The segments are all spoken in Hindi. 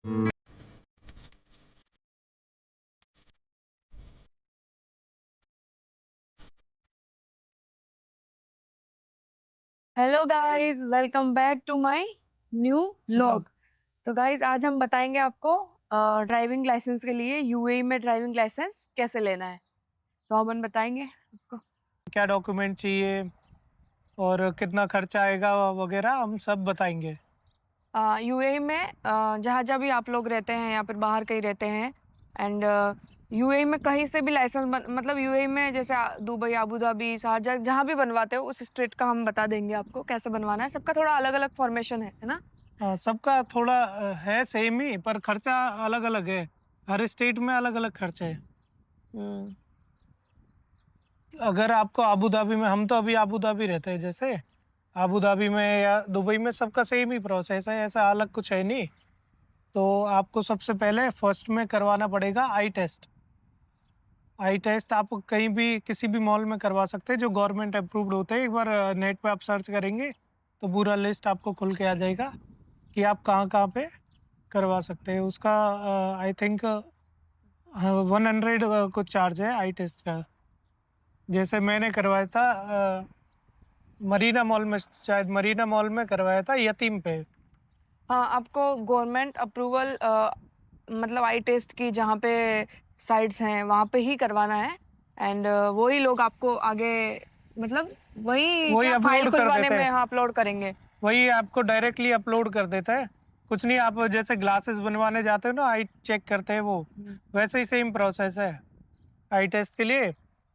Hello guys, welcome back to my new vlog. तो गाइस, आज हम बताएंगे आपको ड्राइविंग लाइसेंस के लिए यूएई में ड्राइविंग लाइसेंस कैसे लेना है। तो अमन बताएंगे आपको। क्या डॉक्यूमेंट चाहिए और कितना खर्चा आएगा वगैरह हम सब बताएंगे। यूएई में जहाँ जहाँ भी आप लोग रहते हैं या फिर बाहर कहीं रहते हैं, एंड यूएई में कहीं से भी लाइसेंस मतलब यूएई में जैसे दुबई, आबू धाबी, शारजा, जहाँ भी बनवाते हो उस स्टेट का हम बता देंगे आपको कैसे बनवाना है। सबका थोड़ा अलग अलग फॉर्मेशन है ना। सबका थोड़ा है सेम ही, पर खर्चा अलग अलग है। हर स्टेट में अलग अलग खर्चे है। हम्म। अगर आपको आबू धाबी में, हम तो अभी आबू धाबी रहते हैं, जैसे आबू धाबी में या दुबई में सबका सेम ही प्रोसेस है, ऐसा अलग कुछ है नहीं। तो आपको सबसे पहले फर्स्ट में करवाना पड़ेगा आई टेस्ट। आई टेस्ट आप कहीं भी किसी भी मॉल में करवा सकते हैं जो गवर्नमेंट अप्रूव्ड होते हैं। एक बार नेट पे आप सर्च करेंगे तो पूरा लिस्ट आपको खुल के आ जाएगा कि आप कहाँ कहाँ पे करवा सकते हैं। उसका आई थिंक 100 कुछ चार्ज है आई टेस्ट का। जैसे मैंने करवाया था मरीना मॉल में, शायद मरीना मॉल में करवाया था, यतीम पे। हाँ, आपको गवर्नमेंट अप्रूवल मतलब आई टेस्ट की जहाँ पे साइट्स हैं वहाँ पे ही करवाना है। एंड वही लोग आपको आगे मतलब वही वही क्या फाइल अपलोड कर खुलवाने देते में हैं, हाँ अपलोड करेंगे। वही आपको डायरेक्टली अपलोड कर देता है। कुछ नहीं, आप जैसे ग्लासेस बनवाने जाते हो ना, आई चेक करते हैं वो, वैसे ही सेम प्रोसेस है आई टेस्ट के लिए।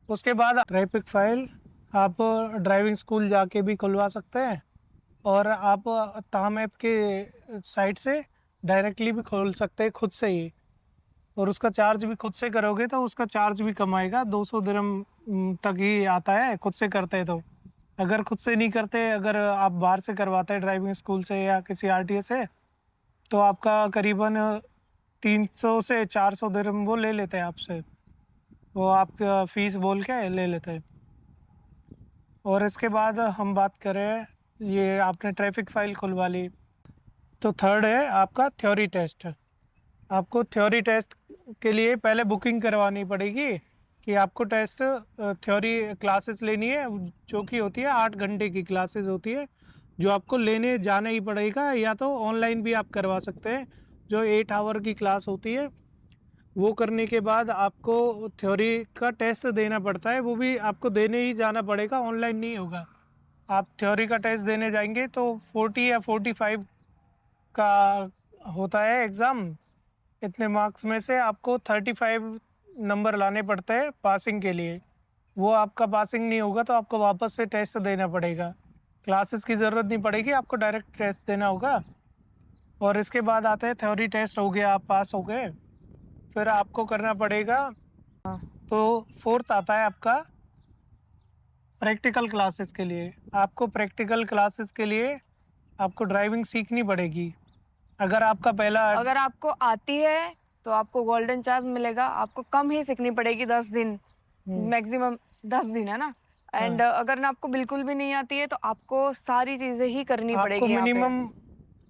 उसके बाद ट्रैफिक फाइल आप ड्राइविंग स्कूल जाके भी खुलवा सकते हैं, और आप ताम ऐप के साइट से डायरेक्टली भी खोल सकते हैं खुद से ही। और उसका चार्ज भी खुद से करोगे तो उसका चार्ज भी कम आएगा, 200 दिरहम तक ही आता है खुद से करते हैं तो। अगर खुद से नहीं करते, अगर आप बाहर से करवाते हैं ड्राइविंग स्कूल से या किसी आरटीए से, तो आपका करीबन 300 से 400 दिरहम वो ले लेते हैं आपसे। वो आपका फीस बोल के ले लेते हैं। और इसके बाद हम बात करें, ये आपने ट्रैफिक फाइल खुलवा ली, तो थर्ड है आपका थ्योरी टेस्ट। आपको थ्योरी टेस्ट के लिए पहले बुकिंग करवानी पड़ेगी कि आपको टेस्ट थ्योरी क्लासेस लेनी है, जो कि होती है 8 घंटे की क्लासेस होती है, जो आपको लेने जाना ही पड़ेगा, या तो ऑनलाइन भी आप करवा सकते हैं। जो 8 आवर की क्लास होती है, वो करने के बाद आपको थ्योरी का टेस्ट देना पड़ता है, वो भी आपको देने ही जाना पड़ेगा, ऑनलाइन नहीं होगा। आप थ्योरी का टेस्ट देने जाएंगे तो 40 या 45 का होता है एग्ज़ाम। इतने मार्क्स में से आपको 35 नंबर लाने पड़ते हैं पासिंग के लिए। वो आपका पासिंग नहीं होगा तो आपको वापस से टेस्ट देना पड़ेगा। क्लासेस की ज़रूरत नहीं पड़ेगी, आपको डायरेक्ट टेस्ट देना होगा। और इसके बाद आते हैं थ्योरी टेस्ट, हो गया आप पास हो गए, फिर आपको करना पड़ेगा। तो फोर्थ आता है आपका प्रैक्टिकल क्लासेस के लिए। आपको प्रैक्टिकल क्लासेस के लिए आपको ड्राइविंग सीखनी पड़ेगी। अगर आपका पहला अगर आपको आती है तो आपको गोल्डन चांस मिलेगा। आपको कम ही सीखनी पड़ेगी, 10 दिन हम्म, मैक्सिमम, 10 दिन है ना। एंड हाँ, अगर ना आपको बिल्कुल भी नहीं आती है तो आपको सारी चीजें ही करनी आपको पड़ेगी यहाँ पे। मिनिमम,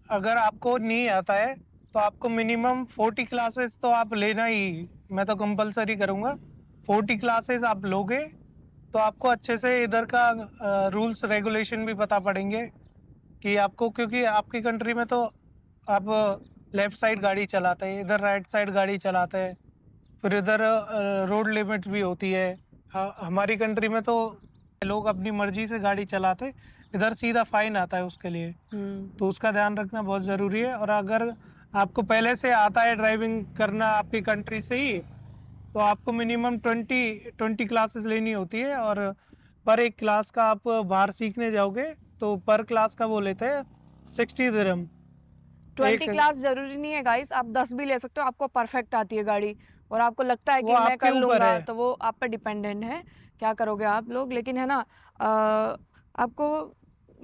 अगर आपको नहीं आता है तो आपको मिनिमम 40 क्लासेस तो आप लेना ही, मैं तो कंपलसरी करूँगा। 40 क्लासेस आप लोगे तो आपको अच्छे से इधर का रूल्स रेगुलेशन भी पता पड़ेंगे कि आपको, क्योंकि आपकी कंट्री में तो आप लेफ़्ट साइड गाड़ी चलाते हैं, इधर राइट साइड गाड़ी चलाते हैं। फिर इधर रोड लिमिट भी होती है। हमारी कंट्री में तो लोग अपनी मर्ज़ी से गाड़ी चलाते, इधर सीधा फ़ाइन आता है उसके लिए। हम्म। तो उसका ध्यान रखना बहुत ज़रूरी है। और अगर आपको पहले से आता है ड्राइविंग करना आपकी कंट्री से ही, तो आपको मिनिमम 20 क्लासेस लेनी होती है। और पर एक क्लास का आप बाहर सीखने जाओगे तो पर क्लास का वो लेते हैं 60 दिरहम 20 एक। क्लास जरूरी नहीं है गाइस, आप 10 भी ले सकते हो। आपको परफेक्ट आती है गाड़ी और आपको लगता है वो कि मैं आपके कर ऊपर लूंगा, है। तो वो आप पर डिपेंडेंट है क्या करोगे आप लोग। लेकिन है ना, आपको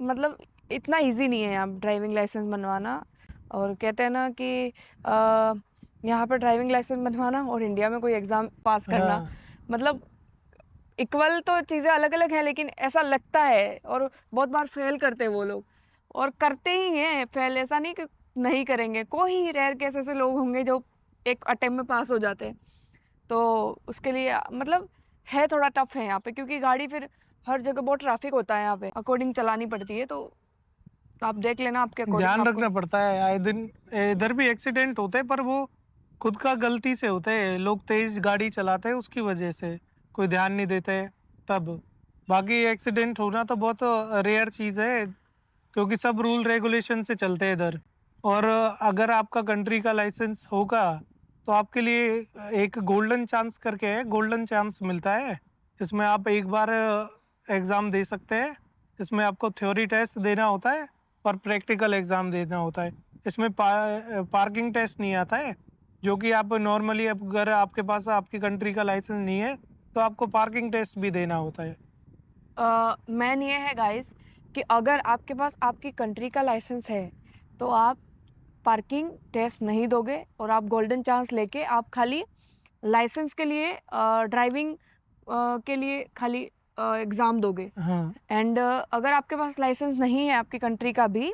मतलब इतना इजी नहीं है आप ड्राइविंग लाइसेंस बनवाना। और कहते हैं ना कि यहाँ पर ड्राइविंग लाइसेंस बनवाना और इंडिया में कोई एग्ज़ाम पास करना, हाँ, मतलब इक्वल तो चीज़ें अलग अलग हैं, लेकिन ऐसा लगता है। और बहुत बार फेल करते हैं वो लोग, और करते ही हैं फेल, ऐसा नहीं कि नहीं करेंगे, कोई ही रेयर केस ऐसे लोग होंगे जो एक अटेम्प्ट में पास हो जाते हैं। तो उसके लिए मतलब है थोड़ा टफ है यहाँ पे, क्योंकि गाड़ी फिर हर जगह बहुत ट्रैफिक होता है यहाँ पे, अकॉर्डिंग चलानी पड़ती है। तो आप देख लेना आपके अकॉर्डिंग ध्यान आपको। रखना पड़ता है आए दिन। इधर भी एक्सीडेंट होते हैं पर वो खुद का गलती से होते हैं, लोग तेज गाड़ी चलाते हैं उसकी वजह से, कोई ध्यान नहीं देते तब। बाकी एक्सीडेंट होना तो बहुत रेयर चीज़ है, क्योंकि सब रूल रेगुलेशन से चलते हैं इधर। और अगर आपका कंट्री का लाइसेंस होगा तो आपके लिए एक गोल्डन चांस करके है, गोल्डन चांस मिलता है जिसमें आप एक बार एग्ज़ाम दे सकते हैं। इसमें आपको थ्योरी टेस्ट देना होता है और प्रैक्टिकल एग्ज़ाम देना होता है। इसमें पार्किंग टेस्ट नहीं आता है, जो कि आप नॉर्मली अगर आपके पास आपकी कंट्री का लाइसेंस नहीं है तो आपको पार्किंग टेस्ट भी देना होता है। मैन ये है गाइस कि अगर आपके पास आपकी कंट्री का लाइसेंस है तो आप पार्किंग टेस्ट नहीं दोगे, और आप गोल्डन चांस लेके आप खाली लाइसेंस के लिए ड्राइविंग के लिए खाली एग्ज़ाम दोगे। हाँ। एंड अगर आपके पास लाइसेंस नहीं है आपकी कंट्री का भी,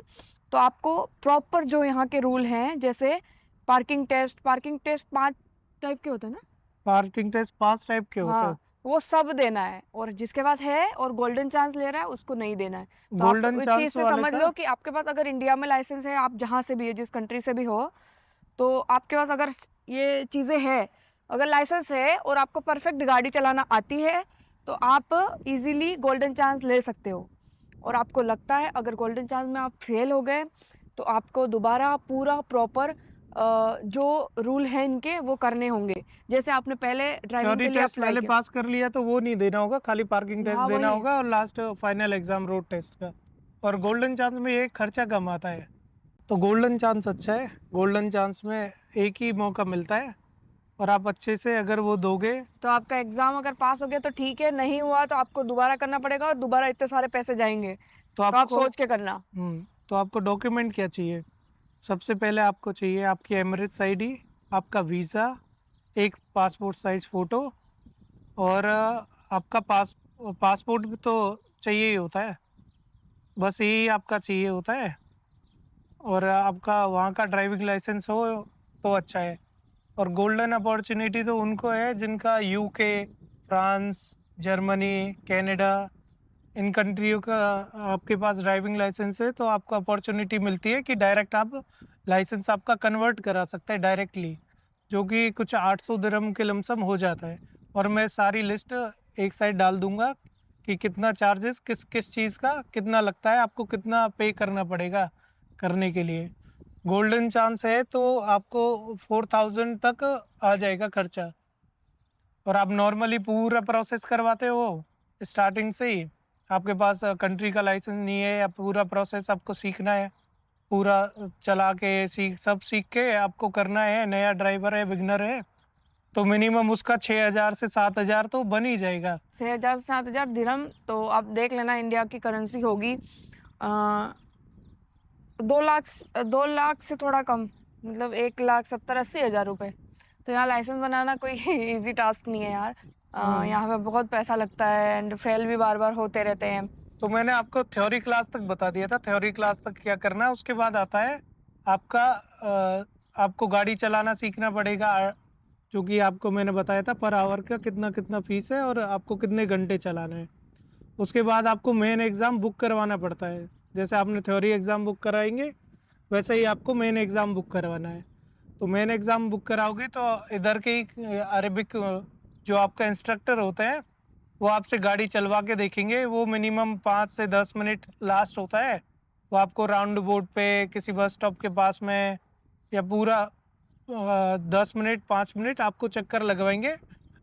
तो आपको प्रॉपर जो यहाँ के रूल हैं, जैसे पार्किंग टेस्ट 5 टाइप के होते हैं ना। पार्किंग टेस्ट 5 टाइप के होते हैं। हाँ, वो सब देना है, और जिसके पास है और गोल्डन चांस ले रहा है उसको नहीं देना है। तो आप गोल्डन इस चीज़ चांस से वाले समझ का लो कि आपके पास अगर इंडिया में लाइसेंस है, आप जहाँ से भी है, जिस कंट्री से भी हो, तो आपके पास अगर ये चीज़ें हैं, अगर लाइसेंस है और आपको परफेक्ट गाड़ी चलाना आती है, तो आप इजीली गोल्डन चांस ले सकते हो। और आपको लगता है अगर गोल्डन चांस में आप फेल हो गए, तो आपको दोबारा पूरा प्रॉपर जो रूल हैं इनके वो करने होंगे। जैसे आपने पहले ड्राइविंग थ्योरी के लिए टेस्ट अप्लाई पहले किया। पास कर लिया तो वो नहीं देना होगा, खाली पार्किंग टेस्ट हाँ देना वही। होगा और last final exam road test का। और गोल्डन चांस में ये खर्चा कम आता है, तो गोल्डन चांस अच्छा है। गोल्डन चांस में एक ही मौका मिलता है और आप अच्छे से अगर वो दोगे तो आपका एग्जाम अगर पास हो गया तो ठीक है, नहीं हुआ तो आपको दोबारा करना पड़ेगा और दोबारा इतने सारे पैसे जाएंगे। तो तो आप आपको सोच के करना। तो आपको डॉक्यूमेंट क्या चाहिए? सबसे पहले आपको चाहिए आपकी एमिरेट्स आईडी, आपका वीज़ा, एक पासपोर्ट साइज फ़ोटो और आपका पासपोर्ट भी तो चाहिए ही होता है, बस यही आपका चाहिए होता है। और आपका वहाँ का ड्राइविंग लाइसेंस हो तो अच्छा है। और गोल्डन अपॉर्चुनिटी तो उनको है जिनका यूके, फ्रांस, जर्मनी, कनाडा, इन कंट्रियों का आपके पास ड्राइविंग लाइसेंस है, तो आपको अपॉर्चुनिटी मिलती है कि डायरेक्ट आप लाइसेंस आपका कन्वर्ट करा सकते हैं डायरेक्टली, जो कि कुछ 800 दिरहम के लमसम हो जाता है। और मैं सारी लिस्ट एक साइड डाल दूंगा कि कितना चार्जेस किस किस चीज़ का कितना लगता है, आपको कितना पे करना पड़ेगा करने के लिए। गोल्डन चांस है तो आपको 4000 तक आ जाएगा खर्चा। और आप नॉर्मली पूरा प्रोसेस करवाते हो स्टार्टिंग से ही, आपके पास कंट्री का लाइसेंस नहीं है या पूरा प्रोसेस आपको सीखना है, पूरा चला के सब सीख के आपको करना है, नया ड्राइवर है, बिगनर है, तो मिनिमम उसका 6000 से 7000 तो बन ही जाएगा। 6,000 से 7,000 दिरहम, तो आप देख लेना इंडिया की करेंसी होगी 2 लाख से थोड़ा कम, मतलब 1,70,80,000 रुपये। तो यहाँ लाइसेंस बनाना कोई इजी टास्क नहीं है यार। यहाँ पे बहुत पैसा लगता है एंड फेल भी बार बार होते रहते हैं। तो मैंने आपको थ्योरी क्लास तक बता दिया था, थ्योरी क्लास तक क्या करना है। उसके बाद आता है आपका आपको गाड़ी चलाना सीखना पड़ेगा, जो कि आपको मैंने बताया था पर आवर का कितना कितना फीस है और आपको कितने घंटे चलाना है। उसके बाद आपको मेन एग्ज़ाम बुक करवाना पड़ता है, जैसे आपने थ्योरी एग्ज़ाम बुक कराएंगे वैसे ही आपको मेन एग्ज़ाम बुक करवाना है। तो मेन एग्ज़ाम बुक कराओगे तो इधर के ही अरेबिक जो आपका इंस्ट्रक्टर होते हैं वो आपसे गाड़ी चलवा के देखेंगे। वो मिनिमम 5 से 10 मिनट लास्ट होता है। वो आपको राउंड बोर्ड पे किसी बस स्टॉप के पास में या पूरा 10 मिनट 5 मिनट आपको चक्कर लगवाएंगे।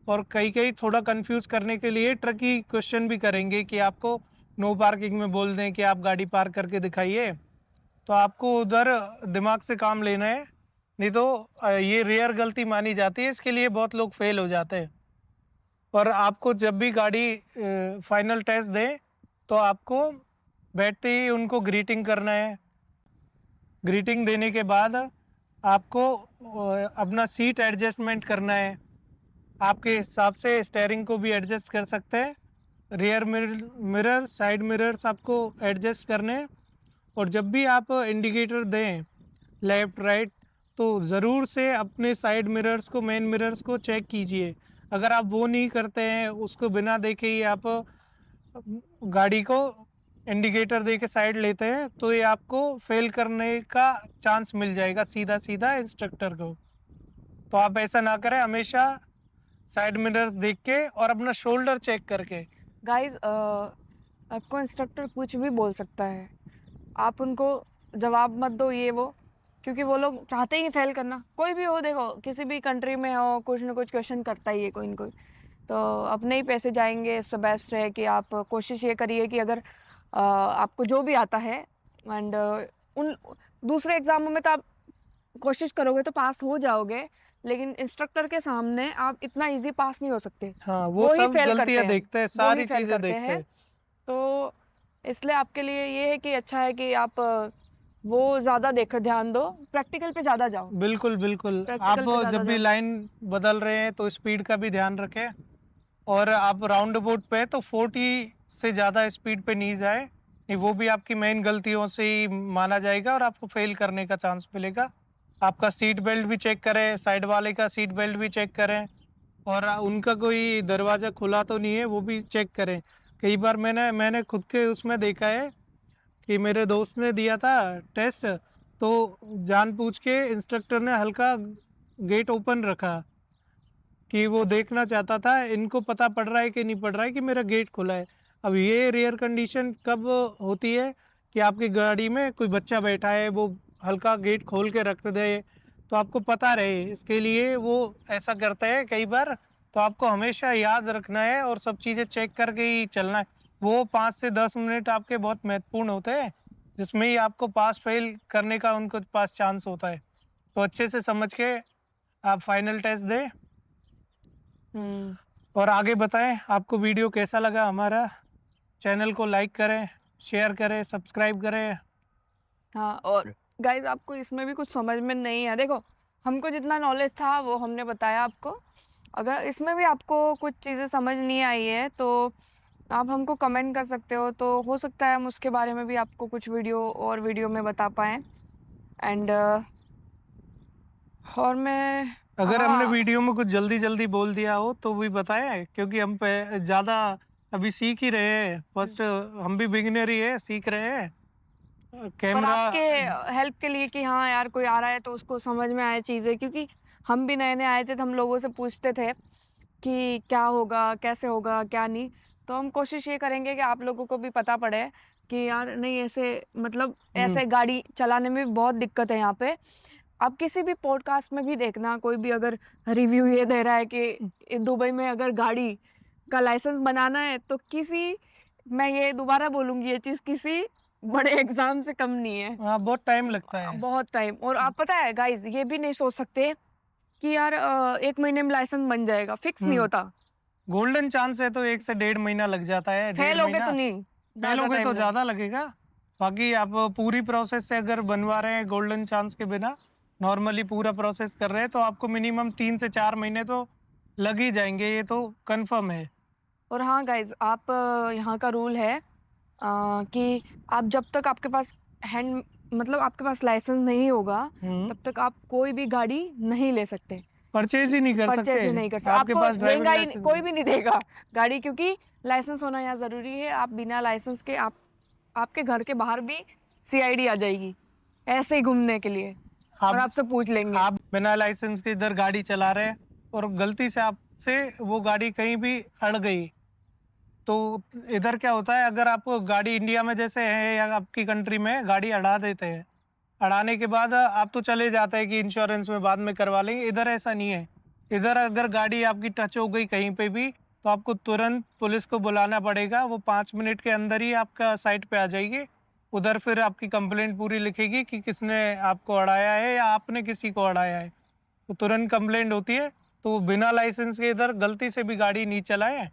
और कई कई थोड़ा कंफ्यूज करने के लिए ट्रिकी क्वेश्चन भी करेंगे कि आपको नो पार्किंग में बोल दें कि आप गाड़ी पार्क करके दिखाइए। तो आपको उधर दिमाग से काम लेना है, नहीं तो ये रेयर गलती मानी जाती है, इसके लिए बहुत लोग फेल हो जाते हैं। और आपको जब भी गाड़ी फाइनल टेस्ट दें तो आपको बैठते ही उनको ग्रीटिंग करना है। ग्रीटिंग देने के बाद आपको अपना सीट एडजस्टमेंट करना है, आपके हिसाब से स्टेयरिंग को भी एडजस्ट कर सकते हैं। रियर मिरर साइड मिरर्स आपको एडजस्ट करने हैं। और जब भी आप इंडिकेटर दें लेफ्ट राइट, तो ज़रूर से अपने साइड मिरर्स को, मेन मिरर्स को चेक कीजिए। अगर आप वो नहीं करते हैं, उसको बिना देखे ही आप गाड़ी को इंडिकेटर दे के साइड लेते हैं, तो ये आपको फेल करने का चांस मिल जाएगा सीधा-सीधा इंस्ट्रक्टर को। तो आप ऐसा ना करें, हमेशा साइड मिरर्स देख के और अपना शोल्डर चेक करके। गाइस आपको इंस्ट्रक्टर कुछ भी बोल सकता है, आप उनको जवाब मत दो ये वो, क्योंकि वो लोग चाहते ही फेल करना। कोई भी हो, देखो किसी भी कंट्री में हो, कुछ ना कुछ क्वेश्चन करता ही है कोई ना कोई। तो अपने ही पैसे जाएंगे, इससे बेस्ट है कि आप कोशिश ये करिए कि अगर आपको जो भी आता है एंड उन दूसरे एग्जामों में तो आप कोशिश करोगे तो पास हो जाओगे, लेकिन इंस्ट्रक्टर के सामने आप इतना इजी पास नहीं हो सकते। हाँ, वो वो ही सब फेल करते गलतियाँ हैं, देखते हैं, वो ही सारी फेल चीज़ें करते देखते हैं। हैं। तो इसलिए आपके लिए ये है कि अच्छा है कि आप वो ज़्यादा देखो, ध्यान दो, प्रैक्टिकल पे ज़्यादा जाओ। बिल्कुल, बिल्कुल। प्रैक्टिकल आप पे ज़्यादा जब भी जाओ। लाइन बदल रहे हैं तो स्पीड का भी ध्यान रखें, और आप राउंड अबाउट पे हैं तो 40 से ज़्यादा स्पीड पे नहीं जाएँ। नहीं, वो भी आपकी मेन गलतियों से ही माना जाएगा और आपको फ़ेल करने का चांस मिलेगा। आपका सीट बेल्ट भी चेक करें, साइड वाले का सीट बेल्ट भी चेक करें, और उनका कोई दरवाज़ा खुला तो नहीं है, वो भी चेक करें। कई बार मैंने खुद के उसमें देखा है कि मेरे दोस्त ने दिया था टेस्ट, तो जानबूझ के इंस्ट्रक्टर ने हल्का गेट ओपन रखा कि वो देखना चाहता था इनको पता पड़ रहा है कि नहीं पड़ रहा है कि मेरा गेट खुला है। अब ये रेयर कंडीशन कब होती है कि आपकी गाड़ी में कोई बच्चा बैठा है, वो हल्का गेट खोल के रख दे, तो आपको पता रहे, इसके लिए वो ऐसा करते हैं कई बार। तो आपको हमेशा याद रखना है और सब चीज़ें चेक करके ही चलना है। वो 5 से 10 मिनट आपके बहुत महत्वपूर्ण होते हैं, जिसमें ही आपको पास फेल करने का उनके पास चांस होता है। तो अच्छे से समझ के आप फाइनल टेस्ट दें हम्म। और आगे बताएं आपको वीडियो कैसा लगा हमारा। चैनल को लाइक करें, शेयर करें, सब्सक्राइब करें। हाँ, और गाइज आपको इसमें भी कुछ समझ में नहीं है, देखो हमको जितना नॉलेज था वो हमने बताया आपको। अगर इसमें भी आपको कुछ चीज़ें समझ नहीं आई है तो आप हमको कमेंट कर सकते हो, तो हो सकता है हम उसके बारे में भी आपको कुछ वीडियो में बता पाएँ। एंड और मैं अगर हमने हाँ। वीडियो में कुछ जल्दी-जल्दी बोल दिया हो तो भी बताएं, क्योंकि हम पे ज़्यादा अभी सीख ही रहे हैं। फर्स्ट हम भी बिगिनर ही है, सीख रहे हैं। पर कैमरा आपके हेल्प के लिए कि हाँ यार कोई आ रहा है तो उसको समझ में आए चीज़ें, क्योंकि हम भी नए नए आए थे तो हम लोगों से पूछते थे कि क्या होगा, कैसे होगा, क्या नहीं। तो हम कोशिश ये करेंगे कि आप लोगों को भी पता पड़े कि यार नहीं ऐसे, मतलब हुँ, ऐसे गाड़ी चलाने में भी बहुत दिक्कत है यहाँ पे। आप किसी भी पॉडकास्ट में भी देखना, कोई भी अगर रिव्यू ये दे रहा है कि दुबई में अगर गाड़ी का लाइसेंस बनाना है तो किसी, मैं ये दोबारा बोलूँगी ये चीज़, किसी बड़े एग्ज़ाम से कम नहीं है। हाँ, बहुत टाइम लगता है। बहुत टाइम। और आप पता है गाइज़ ये भी नहीं सोच सकते कि यार 1 महीने में लाइसेंस बन जाएगा, फिक्स नहीं हुँ, होता। गोल्डन चांस है तो 1 से डेढ़ महीना लग जाता है, डेढ़ फेल हो गए तो महीना। नहीं, फेल ज़्यादा हो गए टाइम तो लग। ज़्यादा लगेगा। बाकी आप पूरी प्रोसेस से अगर बनवा रहे हैं गोल्डन चांस के बिना, नॉर्मली पूरा प्रोसेस कर रहे हैं, तो आपको मिनिमम 3 से 4 महीने तो लग ही जाएँगे, ये तो कन्फर्म है। और हाँ गाइज़, आप यहाँ का रूल है कि आप जब तक आपके पास हैंड मतलब आपके पास लाइसेंस नहीं होगा, हुँ, तब तक आप कोई भी गाड़ी नहीं ले सकते। परचेज़ ही नहीं कर सकते। परचेज़ ही नहीं कर सकते। आपके आपको पास देगा ड्राइविंग ही नहीं, लाइसेंस कोई नहीं। भी नहीं देगा गाड़ी, क्योंकि लाइसेंस होना यहाँ ज़रूरी है। आप बिना लाइसेंस के आप आपके घर के बाहर भी सीआईडी आ जाएगी, ऐसे ही घूमने के लिए, और आप आपसे पूछ लेंगे। आप बिना लाइसेंस के इधर गाड़ी चला रहे हैं और गलती से आपसे वो गाड़ी कहीं भी अड़ गई, तो इधर क्या होता है, अगर आप गाड़ी इंडिया में जैसे है या आपकी कंट्री में गाड़ी अड़ा देते हैं, अड़ाने के बाद आप तो चले जाते हैं कि इंश्योरेंस में बाद में करवा लेंगे। इधर ऐसा नहीं है। इधर अगर गाड़ी आपकी टच हो गई कहीं पे भी, तो आपको तुरंत पुलिस को बुलाना पड़ेगा। वो 5 मिनट के अंदर ही आपका साइट पे आ जाएगी। उधर फिर आपकी कंप्लेंट पूरी लिखेगी कि किसने आपको अड़ाया है या आपने किसी को अड़ाया है। तो तुरंत कंप्लेंट होती है। तो बिना लाइसेंस के इधर गलती से भी गाड़ी नहीं चलाएँ।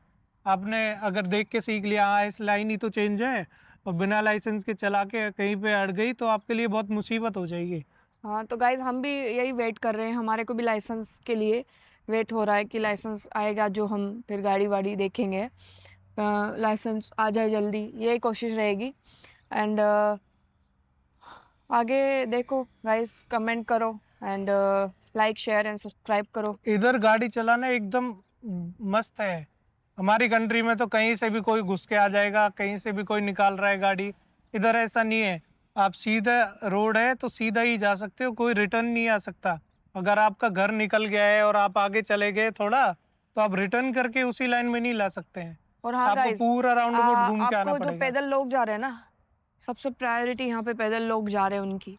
आपने अगर देख के सीख लिया, हाँ, इस लाइन ही तो चेंज है, और बिना लाइसेंस के चला के कहीं पे अड़ गई तो आपके लिए बहुत मुसीबत हो जाएगी। हाँ, तो गाइज़ हम भी यही वेट कर रहे हैं, हमारे को भी लाइसेंस के लिए वेट हो रहा है कि लाइसेंस आएगा जो हम फिर गाड़ी-वाड़ी देखेंगे। लाइसेंस आ जाए जल्दी, यही कोशिश रहेगी। एंड आगे देखो गाइस, कमेंट करो and like share and subscribe करो। इधर गाड़ी चलाना एकदम मस्त है। हमारी कंट्री में तो कहीं से भी कोई घुस के आ जाएगा, कहीं से भी कोई निकाल रहा है गाड़ी। इधर ऐसा नहीं है, आप सीधा रोड है तो सीधा ही जा सकते हो, कोई रिटर्न नहीं आ सकता। अगर आपका घर निकल गया है और आप आगे चले गए थोड़ा, तो आप रिटर्न करके उसी लाइन में नहीं ला सकते हैं, और हाँ आपको गाइस, पूरा राउंड अबाउट घूम के आना आपको जो पड़ेगा। पैदल लोग जा रहे हैं ना, सबसे प्रायोरिटी यहाँ पे पैदल लोग जा रहे हैं उनकी,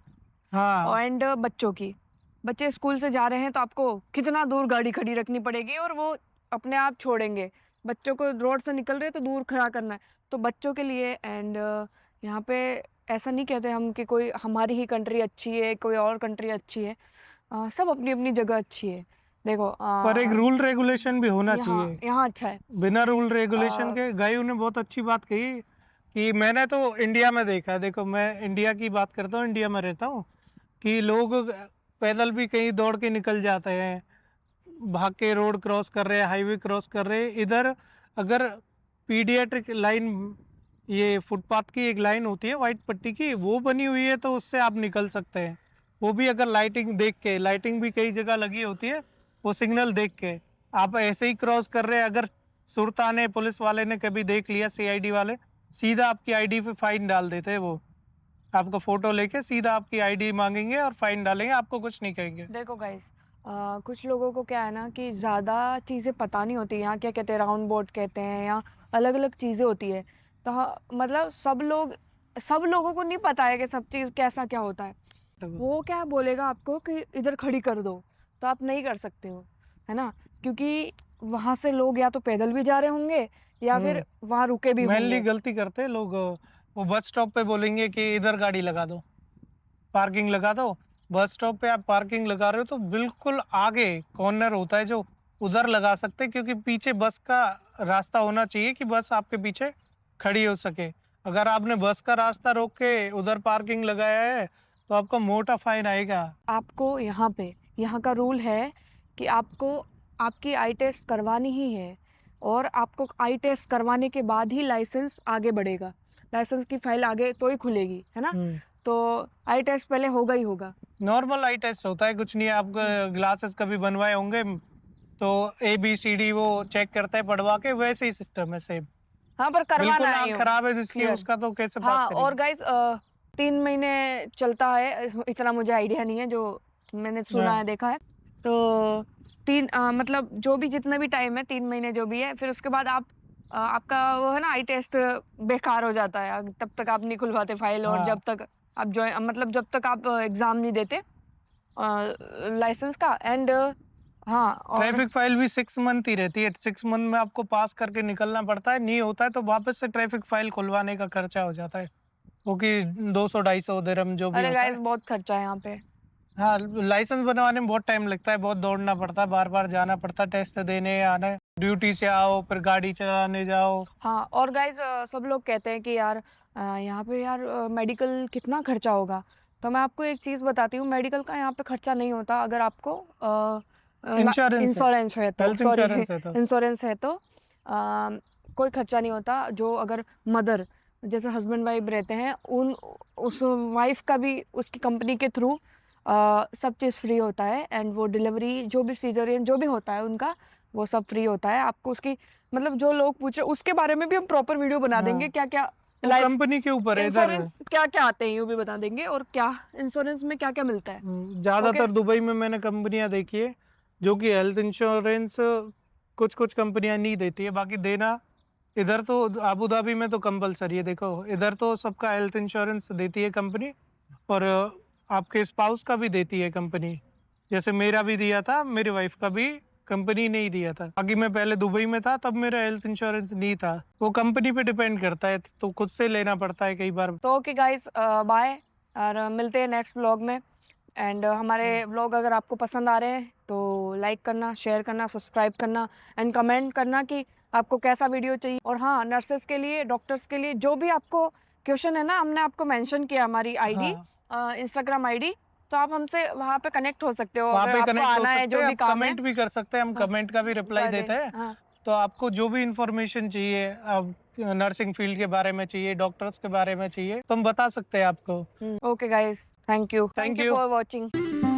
हाँ, एंड बच्चों की। बच्चे स्कूल से जा रहे हैं तो आपको कितना दूर गाड़ी खड़ी रखनी पड़ेगी और वो अपने आप छोड़ेंगे। बच्चों को रोड से निकल रहे हैं तो दूर खड़ा करना है, तो बच्चों के लिए। एंड यहाँ पे ऐसा नहीं कहते हम कि कोई हमारी ही कंट्री अच्छी है, कोई और कंट्री अच्छी है। सब अपनी अपनी जगह अच्छी है। देखो पर एक रूल रेगुलेशन भी होना यहाँ चाहिए। यहाँ अच्छा है। बिना रूल रेगुलेशन अ, के गायू ने बहुत अच्छी बात कही कि मैंने तो इंडिया में देखा है। देखो, मैं इंडिया की बात करता हूँ, इंडिया में रहता हूँ, कि लोग पैदल भी कहीं दौड़ के निकल जाते हैं, भाग के रोड क्रॉस कर रहे हैं, हाईवे क्रॉस कर रहे हैं। इधर अगर पीडियाट्रिक लाइन, ये फुटपाथ की एक लाइन होती है वाइट पट्टी की, वो बनी हुई है तो उससे आप निकल सकते हैं। वो भी अगर लाइटिंग देख के, लाइटिंग भी कई जगह लगी होती है, वो सिग्नल देख के आप ऐसे ही क्रॉस कर रहे हैं। अगर सुरताने पुलिस वाले ने कभी देख लिया, सीआईडी वाले, सीधा आपकी आईडी पे फाइन डाल देते हैं। वो आपका फोटो लेके सीधा आपकी आईडी मांगेंगे और फाइन डालेंगे, आपको कुछ नहीं कहेंगे। देखो गाइस, कुछ लोगों को क्या है ना कि ज़्यादा चीज़ें पता नहीं होती। यहाँ क्या कहते हैं, राउंड बोर्ड कहते हैं, या अलग अलग चीज़ें होती है। तो मतलब सब लोगों को नहीं पता है कि सब चीज़ कैसा क्या होता है। तो वो क्या बोलेगा आपको कि इधर खड़ी कर दो, तो आप नहीं कर सकते हो, है ना, क्योंकि वहाँ से लोग या तो पैदल भी जा रहे होंगे या फिर वहाँ रुके भी मेनली होंगे। गलती करते हैं लोग, वो बस स्टॉप पे बोलेंगे कि इधर गाड़ी लगा दो, पार्किंग लगा दो। बस स्टॉप पे आप पार्किंग लगा रहे हो तो बिल्कुल आगे कॉर्नर होता है जो उधर लगा सकते हैं, क्योंकि पीछे बस का रास्ता होना चाहिए कि बस आपके पीछे खड़ी हो सके। अगर आपने बस का रास्ता रोक के उधर पार्किंग लगाया है तो आपका मोटा फाइन आएगा। आपको यहाँ का रूल है कि आपको आपकी आई टेस्ट करवानी ही है, और आपको आई टेस्ट करवाने के बाद ही लाइसेंस आगे बढ़ेगा। लाइसेंस की फाइल आगे तो ही खुलेगी, है ना। तो आई टेस्ट पहले होगा ही होगा। नॉर्मल आई टेस्ट होता है, कुछ नहीं है। आप ग्लासेस कभी बनवाए होंगे तो ABCD वो चेक करता है पढ़वा के, वैसे ही सिस्टम है सेम। हाँ, पर बिल्कुल करवाना है आँख खराब है जिसकी, क्लियर। उसका तो कैसे पास हाँ, और करेंगे। गाइस 3 महीने चलता है, इतना मुझे आइडिया नहीं है, जो मैंने सुना है देखा है। तो मतलब जो भी जितना भी टाइम है, 3 महीने जो भी है, फिर उसके बाद आपका वो है ना आई टेस्ट बेकार हो जाता है। तब तक आप नहीं खुलवाते फाइल, और हाँ, जब तक आप मतलब जब तक आप एग्जाम नहीं देते लाइसेंस का। एंड हाँ, और ट्रैफिक फाइल भी 6 मंथ ही रहती है। 6 मंथ में आपको पास करके निकलना पड़ता है। नहीं होता है तो वापस से ट्रैफिक फाइल खुलवाने का खर्चा हो जाता है, वो कि 200-250 दिरहम जो भी अरे होता गाइस, है। बहुत खर्चा है यहाँ पे। हाँ, लाइसेंस बनवाने में बहुत टाइम लगता है, बहुत दौड़ना पड़ता है, बार बार जाना पड़ता है, टेस्ट देने आने, ड्यूटी से आओ फिर गाड़ी चलाने जाओ। हाँ, और गाइस, सब लोग कहते हैं कि यार यहाँ पे यार मेडिकल कितना खर्चा होगा। तो मैं आपको एक चीज़ बताती हूँ, मेडिकल का यहाँ पे खर्चा नहीं होता अगर आपको इंश्योरेंस है, इंश्योरेंस है तो। हेल्थ सॉरी, इंश्योरेंस है तो। इंश्योरेंस है तो कोई खर्चा नहीं होता। जो अगर मदर, जैसे हस्बैंड वाइफ रहते हैं, उस वाइफ का भी उसकी कंपनी के थ्रू सब चीज़ फ्री होता है। एंड वो डिलीवरी जो भी सीजरियन जो भी होता है उनका, वो सब फ्री होता है। आपको उसकी मतलब जो लोग पूछ रहे उसके बारे में भी हम प्रॉपर वीडियो बना देंगे। हाँ, क्या क्या वो कंपनी के ऊपर है इधर। इंश्योरेंस क्या क्या आते हैं, ये भी बता देंगे, और क्या इंश्योरेंस में क्या क्या मिलता है। ओके। ज़्यादातर दुबई में मैंने कंपनियां देखी है जो कि हेल्थ इंश्योरेंस कुछ कुछ कंपनियां नहीं देती है, बाकी देना। इधर तो अबू धाबी में तो कंपलसरी है। देखो, इधर तो सबका हेल्थ इंश्योरेंस देती है कंपनी, और आपके स्पाउस का भी देती है कंपनी। जैसे मेरा भी दिया था, मेरी वाइफ का भी कंपनी ने ही दिया था। बाकी मैं पहले दुबई में था तब मेरा हेल्थ इंश्योरेंस नहीं था, वो कंपनी पे डिपेंड करता है, तो खुद से लेना पड़ता है कई बार। तो ओके गाइस, बाय, और मिलते हैं नेक्स्ट व्लॉग में। एंड हमारे व्लॉग अगर आपको पसंद आ रहे हैं तो लाइक करना, शेयर करना, सब्सक्राइब करना, एंड कमेंट करना कि आपको कैसा वीडियो चाहिए। और हाँ, नर्सेस के लिए, डॉक्टर्स के लिए जो भी आपको क्वेश्चन है ना, हमने आपको मेंशन किया हमारी आईडी, हाँ, इंस्टाग्राम आईडी, तो आप हमसे वहाँ पे कनेक्ट हो सकते हो वहाँ अगर पे आपको कनेक्ट हो आना है, सकते जो हैं, भी आप काम है। कमेंट भी कर सकते हैं, हम हाँ, कमेंट का भी रिप्लाई कर दे। देते हैं। हाँ, तो आपको जो भी इंफॉर्मेशन चाहिए, आप नर्सिंग फील्ड के बारे में चाहिए, डॉक्टर्स के बारे में चाहिए, तो हम बता सकते हैं आपको। Okay, guys. Thank you. Thank Thank you you. for watching.